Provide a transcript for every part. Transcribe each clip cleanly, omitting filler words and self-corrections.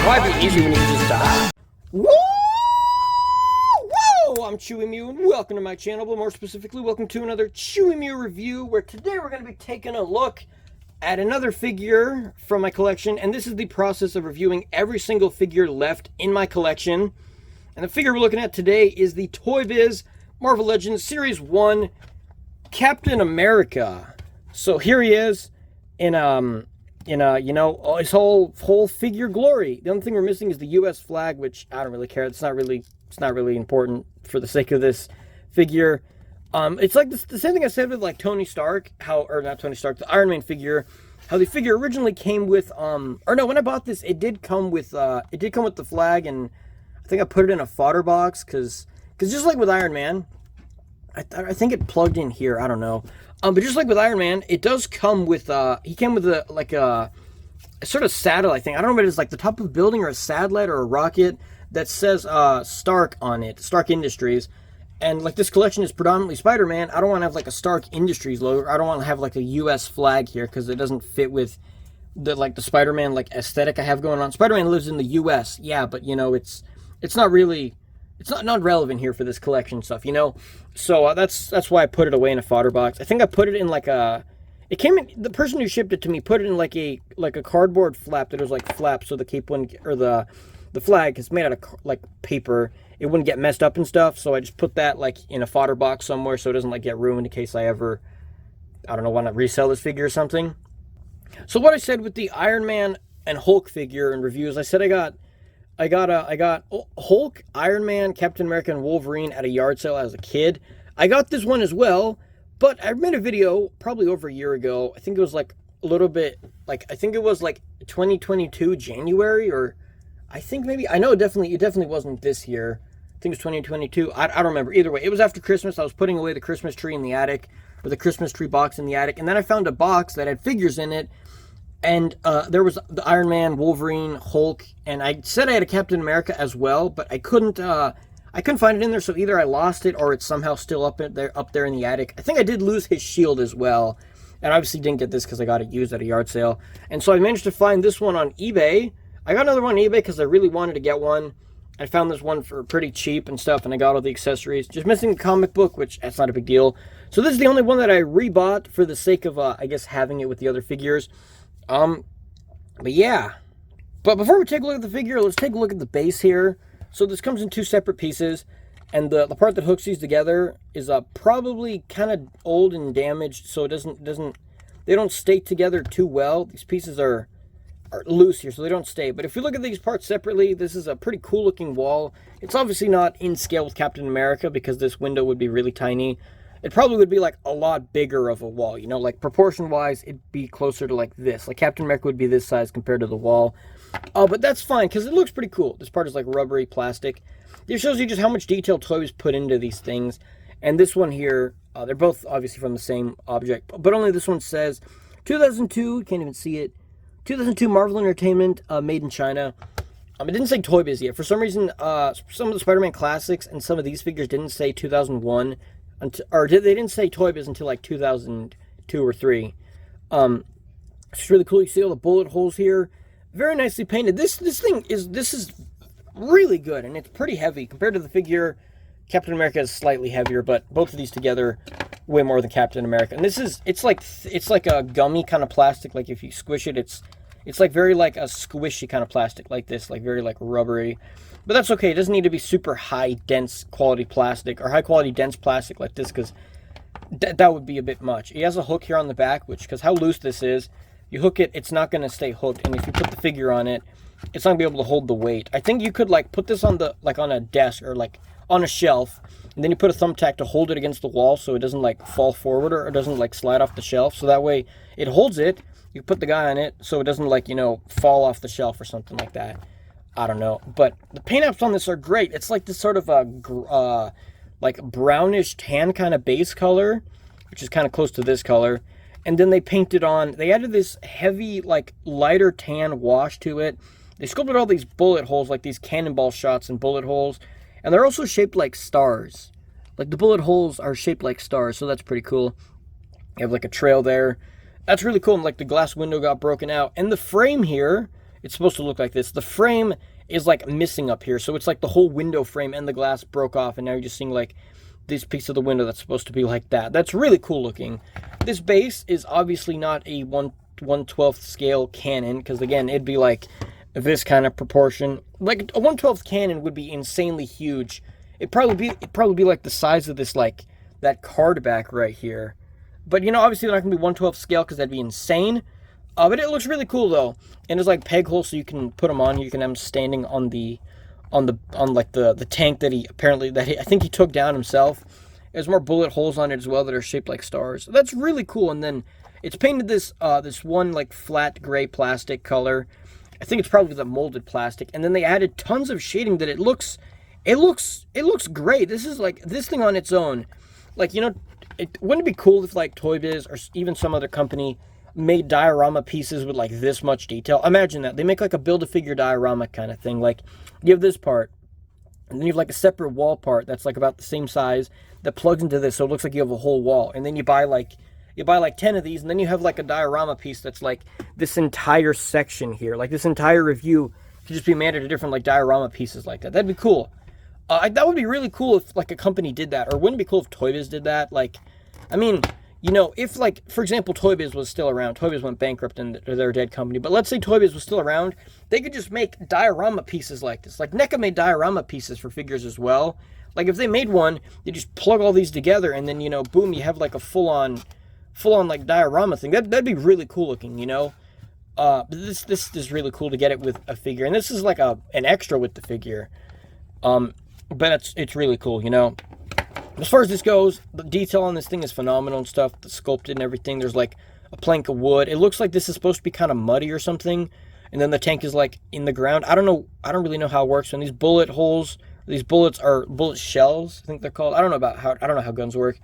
Why be easy when you can just die? Woo! Whoa! I'm Chewy Mew, and welcome to my channel, but more specifically, welcome to another Chewy Mew review, where today we're going to be taking a look at another figure from my collection, and this is the process of reviewing every single figure left in my collection. And the figure we're looking at today is the ToyBiz Marvel Legends Series 1 Captain America. So here he is in his whole figure glory. The only thing we're missing is the U.S. flag, which I don't really care. It's not really important for the sake of this figure. It's like the same thing I said with like Tony Stark, the Iron Man figure. How the figure originally came with when I bought this, it did come with the flag, and I think I put it in a fodder box because just like with Iron Man, I think it plugged in here. I don't know. But just like with Iron Man, it does come with, he came with a sort of satellite thing. I don't know if it is like the top of a building or a satellite or a rocket that says Stark on it, Stark Industries. And like this collection is predominantly Spider-Man. I don't want to have like a Stark Industries logo. I don't want to have like a U.S. flag here because it doesn't fit with the Spider-Man like aesthetic I have going on. Spider-Man lives in the U.S. Yeah, but you know, it's not really... It's not relevant here for this collection stuff, you know? So that's why I put it away in a fodder box. I think I put it in like a... It came in... The person who shipped it to me put it in like a cardboard flap that was like flap so the cape wouldn't... Or the flag is made out of like paper. It wouldn't get messed up and stuff. So I just put that like in a fodder box somewhere so it doesn't like get ruined in case I ever... I don't know, want to resell this figure or something. So what I said with the Iron Man and Hulk figure in reviews, I said I got Hulk, Iron Man, Captain America, and Wolverine at a yard sale as a kid. I got this one as well, but I made a video probably over a year ago. I think it was like a little bit, like, I think it was like 2022 January, or I think maybe, I know it definitely wasn't this year. I think it was 2022. I don't remember. Either way, it was after Christmas. I was putting away the Christmas tree in the attic, or the Christmas tree box in the attic, and then I found a box that had figures in it. And there was the Iron Man, Wolverine, Hulk, and I said I had a Captain America as well, but I couldn't find it in there. So either I lost it or it's somehow still up there in the attic. I think I did lose his shield as well, and obviously didn't get this because I got it used at a yard sale. And so I managed to find this one on eBay. I got another one on eBay because I really wanted to get one. I found this one for pretty cheap and stuff, and I got all the accessories. Just missing the comic book, which that's not a big deal. So this is the only one that I rebought for the sake of I guess having it with the other figures. But yeah. But before we take a look at the figure, let's take a look at the base here. So this comes in two separate pieces, and the part that hooks these together is probably kind of old and damaged, so they don't stay together too well. These pieces are loose here, so they don't stay. But if you look at these parts separately, this is a pretty cool looking wall. It's obviously not in scale with Captain America because this window would be really tiny. It probably would be like a lot bigger of a wall, you know, like proportion wise, it'd be closer to like this. Like Captain America would be this size compared to the wall. But that's fine because it looks pretty cool. This part is like rubbery plastic. This shows you just how much detail Toys put into these things. And this one here, they're both obviously from the same object, but only this one says 2002, can't even see it. 2002 Marvel Entertainment, made in China. It didn't say ToyBiz yet. For some reason, some of the Spider-Man classics and some of these figures didn't say 2001. They didn't say ToyBiz until like 2002 or 3. It's really cool. You see all the bullet holes here, very nicely painted. This is really good, and it's pretty heavy compared to the figure. Captain America is slightly heavier, but both of these together way more than Captain America. And it's like a gummy kind of plastic. Like if you squish it, it's like very like a squishy kind of plastic, like this, like very like rubbery. But that's okay. It doesn't need to be super high, dense quality plastic or high quality, dense plastic like this because that would be a bit much. He has a hook here on the back, because how loose this is, you hook it, it's not going to stay hooked. And if you put the figure on it, it's not going to be able to hold the weight. I think you could like put this on on a desk or like on a shelf, and then you put a thumbtack to hold it against the wall so it doesn't like fall forward or it doesn't like slide off the shelf. So that way it holds it. You put the guy on it so it doesn't like, you know, fall off the shelf or something like that. I don't know, but the paint apps on this are great. It's like this sort of a like brownish tan kind of base color, which is kind of close to this color. And then they painted on, they added this heavy, like lighter tan wash to it. They sculpted all these bullet holes, like these cannonball shots and bullet holes. And they're also shaped like stars. Like the bullet holes are shaped like stars, so that's pretty cool. You have like a trail there. That's really cool. And like the glass window got broken out. And the frame here it's supposed to look like this. The frame is like missing up here, so it's like the whole window frame and the glass broke off, and now you're just seeing like this piece of the window that's supposed to be like that. That's really cool looking. This base is obviously not a 1/12 scale cannon, because again, it'd be like this kind of proportion. Like a 1/12 cannon would be insanely huge. It'd probably be like the size of this, like that card back right here. But you know, obviously they're not gonna be 1/12 scale because that'd be insane. But it looks really cool though, and there's like peg holes so you can put them on. You can have them standing on like the tank that I think he took down himself. There's more bullet holes on it as well that are shaped like stars. That's really cool. And then it's painted this one like flat gray plastic color. I think it's probably the molded plastic. And then they added tons of shading that it looks great. This is like this thing on its own. Like, you know, wouldn't it be cool if like ToyBiz or even some other company made diorama pieces with like this much detail? Imagine that. They make like a build-a-figure diorama kind of thing. Like you have this part, and then you have like a separate wall part that's like about the same size that plugs into this, so it looks like you have a whole wall. And then you buy like 10 of these, and then you have like a diorama piece that's like this entire section here. Like this entire review could just be made into different like diorama pieces like that. That'd be cool. That would be really cool if like a company did that. Or wouldn't it be cool if ToyBiz did that? Like, I mean, you know, if like, for example, ToyBiz was still around. ToyBiz went bankrupt and they're a dead company. But let's say ToyBiz was still around. They could just make diorama pieces like this. Like NECA made diorama pieces for figures as well. Like if they made one, they just plug all these together and then, you know, boom, you have like a full-on like diorama thing. That'd be really cool looking, you know. But this is really cool to get it with a figure. And this is like an extra with the figure. But it's really cool, you know. As far as this goes, the detail on this thing is phenomenal and stuff. The sculpted and everything. There's like a plank of wood. It looks like this is supposed to be kind of muddy or something. And then the tank is like in the ground. I don't know. I don't really know how it works. And these bullet holes, these bullets are bullet shells, I think they're called. I don't know how guns work.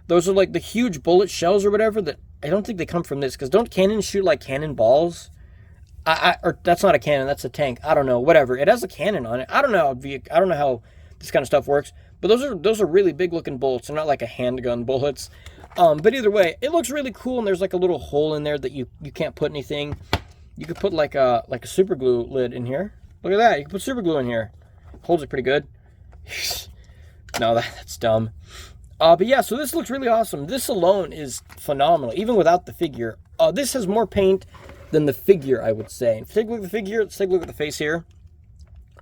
Those are like the huge bullet shells or whatever that I don't think they come from this, because don't cannons shoot like cannonballs? Or that's not a cannon, that's a tank. I don't know. Whatever. It has a cannon on it. I don't know how this kind of stuff works. But those are really big looking bullets. They're not like a handgun bullets. But either way, it looks really cool, and there's like a little hole in there that you can't put anything. You could put like a super glue lid in here. Look at that. You can put super glue in here. Holds it pretty good. No, that's dumb. But yeah, so this looks really awesome. This alone is phenomenal, even without the figure. This has more paint than the figure, I would say. Take a look at the figure. Let's take a look at the face here.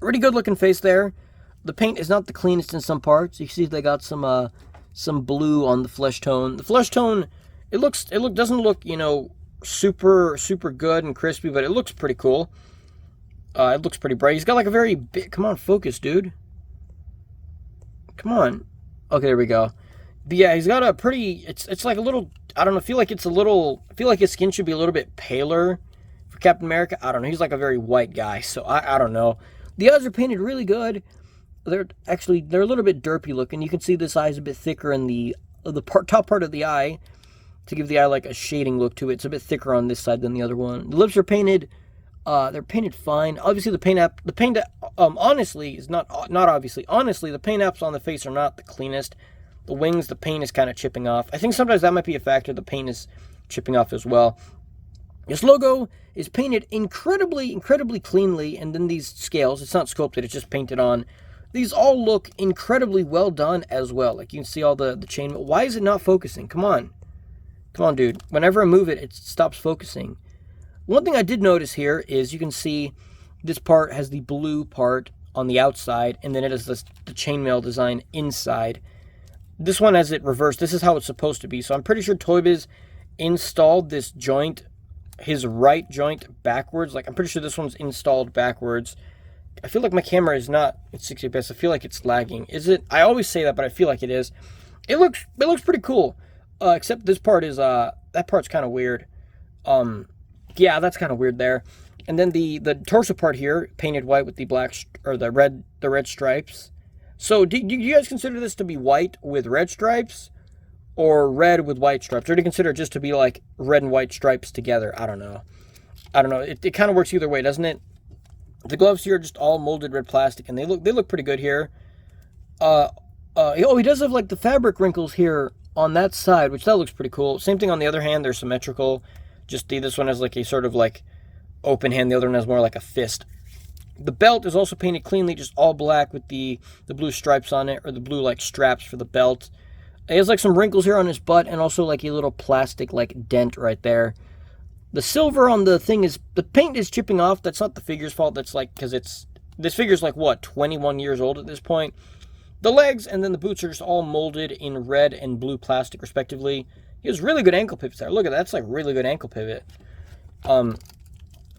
Pretty good looking face there. The paint is not the cleanest in some parts. You see they got some blue on the flesh tone. The flesh tone, it doesn't look, you know, super good and crispy, but it looks pretty cool. It looks pretty bright. He's got like a very big, come on, focus, dude. Come on. Okay, there we go. But yeah, he's got a pretty, it's like a little, I don't know, I feel like his skin should be a little bit paler for Captain America. I don't know. He's like a very white guy, so I don't know. The eyes are painted really good. They're a little bit derpy looking. You can see this eye is a bit thicker in the top part of the eye to give the eye like a shading look to it. It's a bit thicker on this side than the other one. The lips are painted. They're painted fine. Obviously, the paint honestly is not obviously. Honestly, the paint apps on the face are not the cleanest. The wings, the paint is kind of chipping off. I think sometimes that might be a factor. The paint is chipping off as well. This logo is painted incredibly cleanly, and then these scales, it's not sculpted, it's just painted on. These all look incredibly well done as well. Like you can see all the chain. Why is it not focusing? Come on, dude. Whenever I move it, it stops focusing. One thing I did notice here is you can see this part has the blue part on the outside, and then it has the chainmail design inside. This one has it reversed. This is how it's supposed to be. So I'm pretty sure ToyBiz installed this joint, his right joint, backwards. Like I'm pretty sure this one's installed backwards. I feel like my camera is not at 60 fps. I feel like it's lagging. Is it? I always say that, but I feel like it is. It looks pretty cool. Except this part is that part's kind of weird. Yeah, that's kind of weird there. And then the torso part here, painted white with the black or the red stripes. So do you guys consider this to be white with red stripes, or red with white stripes, or do you consider it just to be like red and white stripes together? I don't know. It kind of works either way, doesn't it? The gloves here are just all molded red plastic, and they look pretty good here. He does have like the fabric wrinkles here on that side, which that looks pretty cool. Same thing on the other hand, they're symmetrical. Just this one has like a sort of like open hand. The other one has more like a fist. The belt is also painted cleanly, just all black with the blue stripes on it, or the blue like straps for the belt. It has like some wrinkles here on his butt, and also like a little plastic like dent right there. The silver on the thing is, the paint is chipping off. That's not the figure's fault. That's like, because this figure's like, what, 21 years old at this point. The legs and then the boots are just all molded in red and blue plastic, respectively. He has really good ankle pivots there. Look at that. That's like really good ankle pivot. And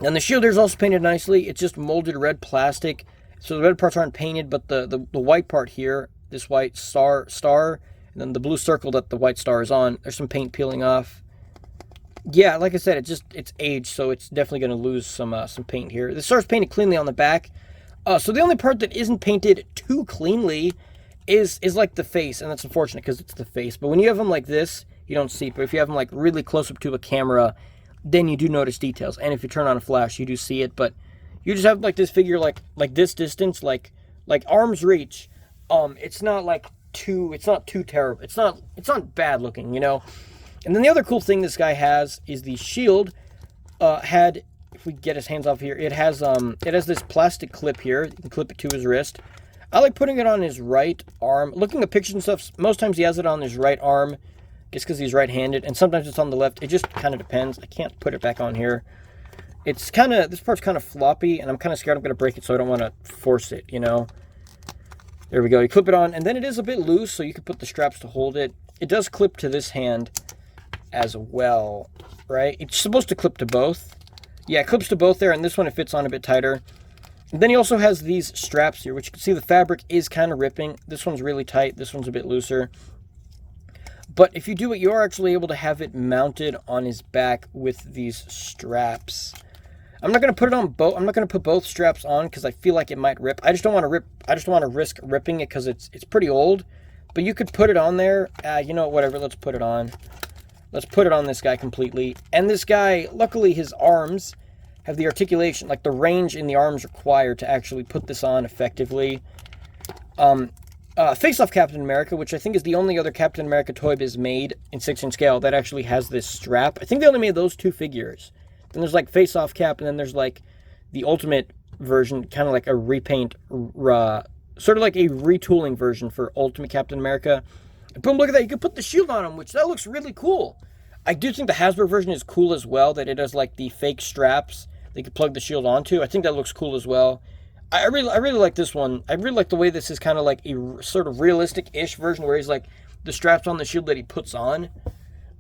the shield here is also painted nicely. It's just molded red plastic. So the red parts aren't painted, but the white part here, this white star, and then the blue circle that the white star is on, there's some paint peeling off. Yeah, like I said, it's aged, so it's definitely going to lose some paint here. The star's painted cleanly on the back. So the only part that isn't painted too cleanly is like the face, and that's unfortunate because it's the face. But when you have them like this, you don't see it. But if you have them like really close up to a camera, then you do notice details. And if you turn on a flash, you do see it. But you just have like this figure like this distance, like arm's reach. It's not too terrible. It's not bad looking, you know. And then the other cool thing this guy has is the shield if we get his hands off here, it has this plastic clip here. You can clip it to his wrist. I like putting it on his right arm. Looking at pictures and stuff, most times he has it on his right arm, just because he's right-handed, and sometimes it's on the left. It just kind of depends. I can't put it back on here. This part's kind of floppy, and I'm kind of scared I'm going to break it, so I don't want to force it, you know. There we go. You clip it on, and then it is a bit loose, so you can put the straps to hold it. It does clip to this hand as well, right? It's supposed to clip to both. Yeah, it clips to both there, and this one it fits on a bit tighter. And then he also has these straps here, which you can see the fabric is kind of ripping. This one's really tight. This one's a bit looser. But if you do it, you are actually able to have it mounted on his back with these straps. I'm not going to put it on both. I'm not going to put both straps on because I feel like it might rip. I just don't want to rip. I just don't want to risk ripping it because it's pretty old. But you could put it on there. You know, whatever. Let's put it on. Let's put it on this guy completely. And this guy, luckily, his arms have the articulation, like the range in the arms required to actually put this on effectively. Face-Off Captain America, which I think is the only other Captain America ToyBiz made in 6-inch scale that actually has this strap. I think they only made those two figures. Then there's like Face-Off Cap, and then there's like the Ultimate version, kind of like a repaint, sort of like a retooling version for Ultimate Captain America. And boom, look at that. You can put the shield on him, which that looks really cool. I do think the Hasbro version is cool as well, that it has like the fake straps they could plug the shield onto. I think that looks cool as well. I really like this one. I really like the way this is kind of like a sort of realistic-ish version where he's like the straps on the shield that he puts on.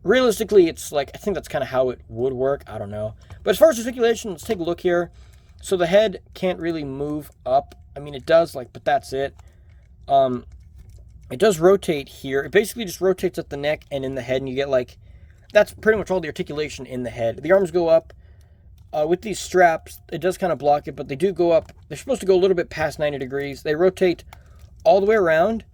Realistically, it's like, I think that's kind of how it would work. I don't know. But as far as articulation, let's take a look here. So the head can't really move up. I mean, it does, like, but that's it. It does rotate here. It basically just rotates at the neck and in the head, and you get like, that's pretty much all the articulation in the head. The arms go up. With these straps, it does kind of block it, but they do go up. They're supposed to go a little bit past 90 degrees. They rotate all the way around.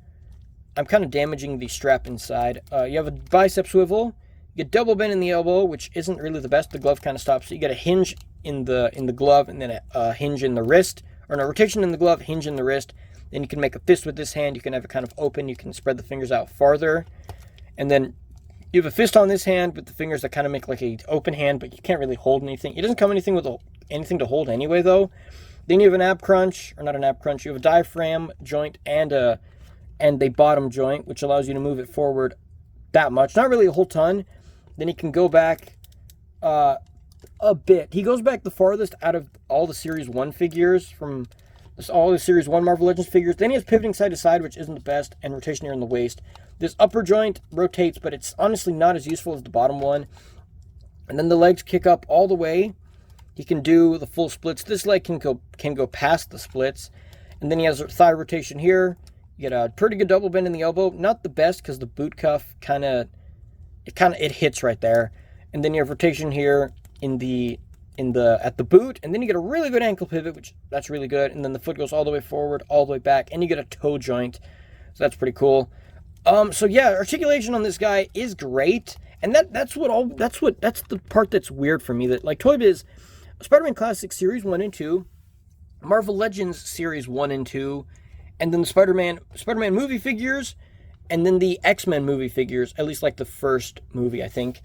I'm kind of damaging the strap inside. You have a bicep swivel. You get double bend in the elbow, which isn't really the best. The glove kind of stops it. You get a hinge in the glove, and then a hinge in the wrist. Or no, rotation in the glove, hinge in the wrist. Then you can make a fist with this hand. You can have it kind of open. You can spread the fingers out farther. And then you have a fist on this hand with the fingers that kind of make like a open hand, but you can't really hold anything. It doesn't come anything with anything to hold anyway, though. Then you have an ab crunch, or not an ab crunch. You have a diaphragm joint and a bottom joint, which allows you to move it forward that much. Not really a whole ton. Then he can go back a bit. He goes back the farthest out of all the Series 1 figures from all the Series 1 Marvel Legends figures. Then he has pivoting side to side, which isn't the best, and rotation here in the waist. This upper joint rotates, but it's honestly not as useful as the bottom one. And then the legs kick up all the way. He can do the full splits. This leg can go past the splits. And then he has a thigh rotation here. You get a pretty good double bend in the elbow. Not the best because the boot cuff it hits right there. And then you have rotation here at the boot, and then you get a really good ankle pivot, which that's really good. And then the foot goes all the way forward, all the way back, and you get a toe joint. So that's pretty cool. So yeah, articulation on this guy is great, and that's the part that's weird for me. That like ToyBiz, Spider-Man Classic Series 1 and 2, Marvel Legends Series 1 and 2, and then the Spider-Man movie figures, and then the X-Men movie figures, at least like the first movie, I think.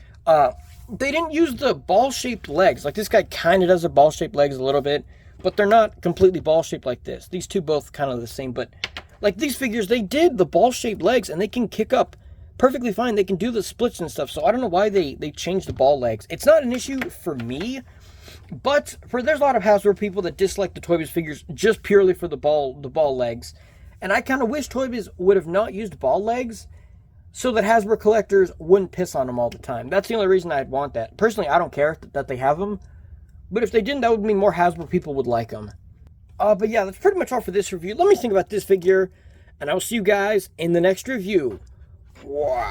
they didn't use the ball-shaped legs. Like, this guy kind of does the ball-shaped legs a little bit, but they're not completely ball-shaped like this. These two both kind of the same, but like these figures, they did the ball-shaped legs, and they can kick up perfectly fine. They can do the splits and stuff, so I don't know why they changed the ball legs. It's not an issue for me, but there's a lot of Hasbro people that dislike the ToyBiz figures just purely for the ball legs, and I kind of wish ToyBiz would have not used ball legs so that Hasbro collectors wouldn't piss on them all the time. That's the only reason I'd want that. Personally, I don't care that they have them, but if they didn't, that would mean more Hasbro people would like them. But yeah, that's pretty much all for this review. Let me think about this figure, and I will see you guys in the next review. Wow.